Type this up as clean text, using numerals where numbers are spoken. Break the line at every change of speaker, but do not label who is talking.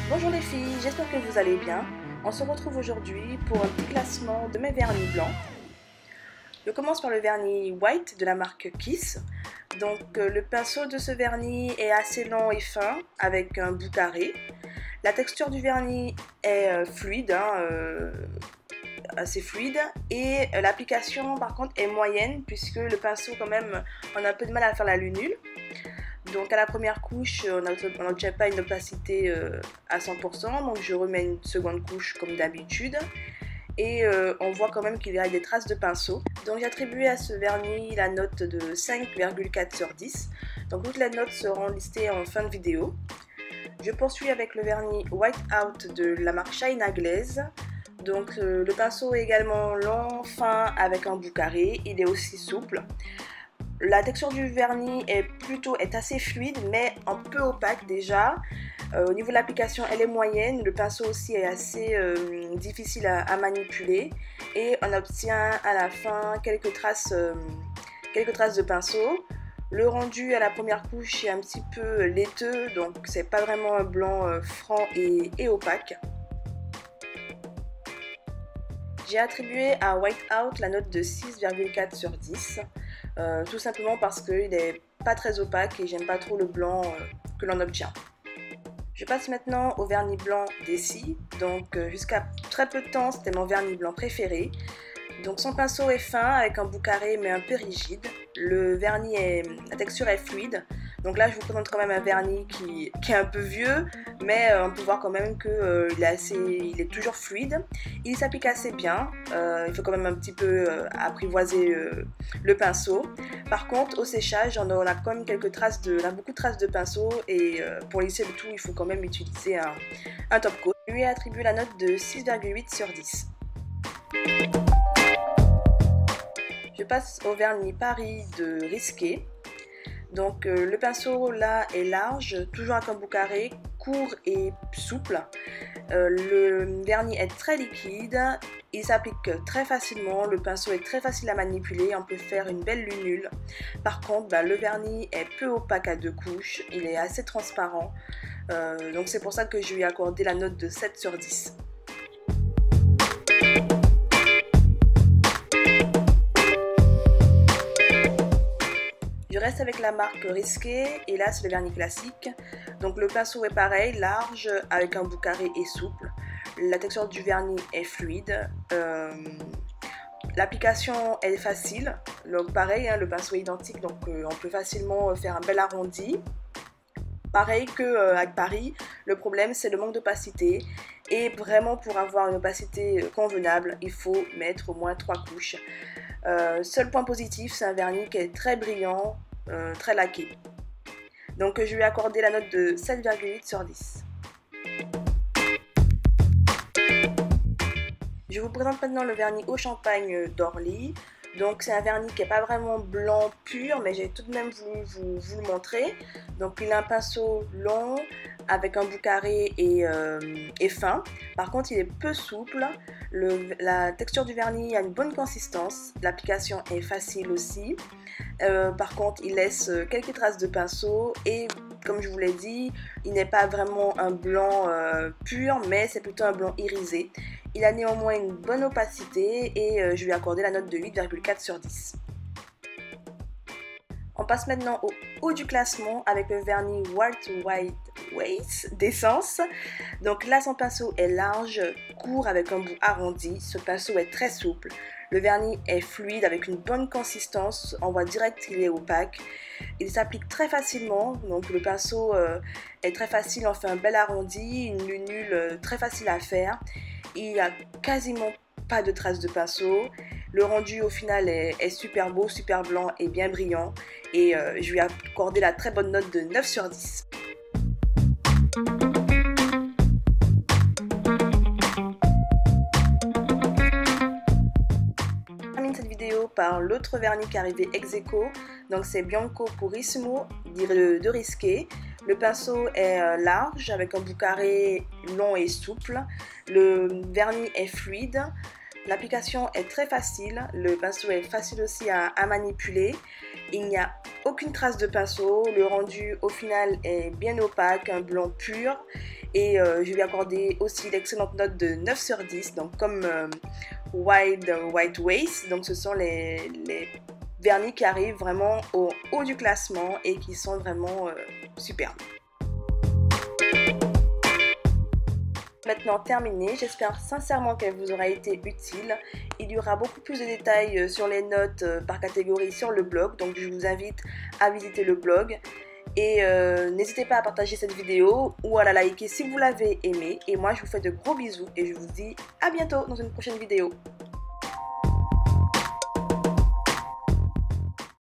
Bonjour les filles, j'espère que vous allez bien. On se retrouve aujourd'hui pour un petit classement de mes vernis blancs. Je commence par le vernis White de la marque Kiss. Donc le pinceau de ce vernis est assez long et fin avec un bout carré. La texture du vernis est fluide, assez fluide, et l'application par contre est moyenne puisque le pinceau quand même on a un peu de mal à faire la lunule. Donc à la première couche, on n'obtient pas une opacité à 100%, donc je remets une seconde couche comme d'habitude. Et on voit quand même qu'il y a des traces de pinceau. Donc j'ai attribué à ce vernis la note de 5,4 sur 10. Donc toutes les notes seront listées en fin de vidéo. Je poursuis avec le vernis White Out de la marque China Glaze. Donc le pinceau est également long, fin, avec un bout carré. Il est aussi souple. La texture du vernis est assez fluide mais un peu opaque déjà. Au niveau de l'application elle est moyenne, le pinceau aussi est assez difficile à manipuler et on obtient à la fin quelques traces de pinceau. Le rendu à la première couche est un petit peu laiteux, donc c'est pas vraiment un blanc franc et opaque. J'ai attribué à White Out la note de 6,4 sur 10, tout simplement parce qu'il n'est pas très opaque et j'aime pas trop le blanc que l'on obtient. Je passe maintenant au vernis blanc d'Essie. Donc jusqu'à très peu de temps c'était mon vernis blanc préféré. Donc son pinceau est fin avec un bout carré mais un peu rigide. La texture est fluide. Donc là je vous présente quand même un vernis qui est un peu vieux, mais on peut voir quand même qu'il est toujours fluide. Il s'applique assez bien, il faut quand même un petit peu apprivoiser le pinceau. Par contre au séchage on a quand même beaucoup de traces de pinceau et pour lisser le tout il faut quand même utiliser un top coat. Je lui ai attribué la note de 6,8 sur 10. Je passe au vernis Paris de Risqué. Donc le pinceau là est large, toujours avec un bout carré, court et souple. Le vernis est très liquide, il s'applique très facilement, le pinceau est très facile à manipuler, on peut faire une belle lunule. Par contre, le vernis est peu opaque à deux couches, il est assez transparent, donc c'est pour ça que je lui ai accordé la note de 7 sur 10. Je reste avec la marque Risqué et là c'est le vernis classique. Donc le pinceau est pareil, large, avec un bout carré et souple. La texture du vernis est fluide. L'application est facile. Donc pareil, le pinceau est identique, donc on peut facilement faire un bel arrondi. Pareil qu'avec Paris, le problème c'est le manque d'opacité. Et vraiment pour avoir une opacité convenable, il faut mettre au moins 3 couches. Seul point positif, c'est un vernis qui est très brillant, très laqué. Donc je lui ai accordé la note de 7,8 sur 10. Je vous présente maintenant le vernis Eau Champagne d'Orly. Donc c'est un vernis qui n'est pas vraiment blanc pur, mais j'ai tout de même voulu vous le montrer. Donc il a un pinceau long avec un bout carré et fin. Par contre il est peu souple. La texture du vernis a une bonne consistance. L'application est facile aussi. Par contre il laisse quelques traces de pinceau et comme je vous l'ai dit, il n'est pas vraiment un blanc pur, mais c'est plutôt un blanc irisé. Il a néanmoins une bonne opacité et je lui ai accordé la note de 8,4 sur 10. On passe maintenant au haut du classement avec le vernis White Waste d'Essence. Donc là son pinceau est large, court avec un bout arrondi. Ce pinceau est très souple. Le vernis est fluide avec une bonne consistance, on voit direct qu'il est opaque. Il s'applique très facilement, donc le pinceau est très facile, on fait un bel arrondi, une lunule très facile à faire. Il n'y a quasiment pas de traces de pinceau. Le rendu au final est super beau, super blanc et bien brillant. Et je lui ai accordé la très bonne note de 9 sur 10. Par l'autre vernis qui est arrivé ex aequo, donc c'est Bianco Purissimo de Risqué. Le pinceau est large avec un bout carré long et souple. Le vernis est fluide. L'application est très facile, le pinceau est facile aussi à manipuler. Il n'y a aucune trace de pinceau, le rendu au final est bien opaque, un blanc pur. Et je lui ai accordé aussi l'excellente note de 9 sur 10, donc comme White Waste. Donc ce sont les vernis qui arrivent vraiment au haut du classement et qui sont vraiment superbes. Maintenant terminé, j'espère sincèrement qu'elle vous aura été utile. Il y aura beaucoup plus de détails sur les notes par catégorie sur le blog, donc je vous invite à visiter le blog. Et n'hésitez pas à partager cette vidéo ou à la liker si vous l'avez aimée. Et moi je vous fais de gros bisous et je vous dis à bientôt dans une prochaine vidéo.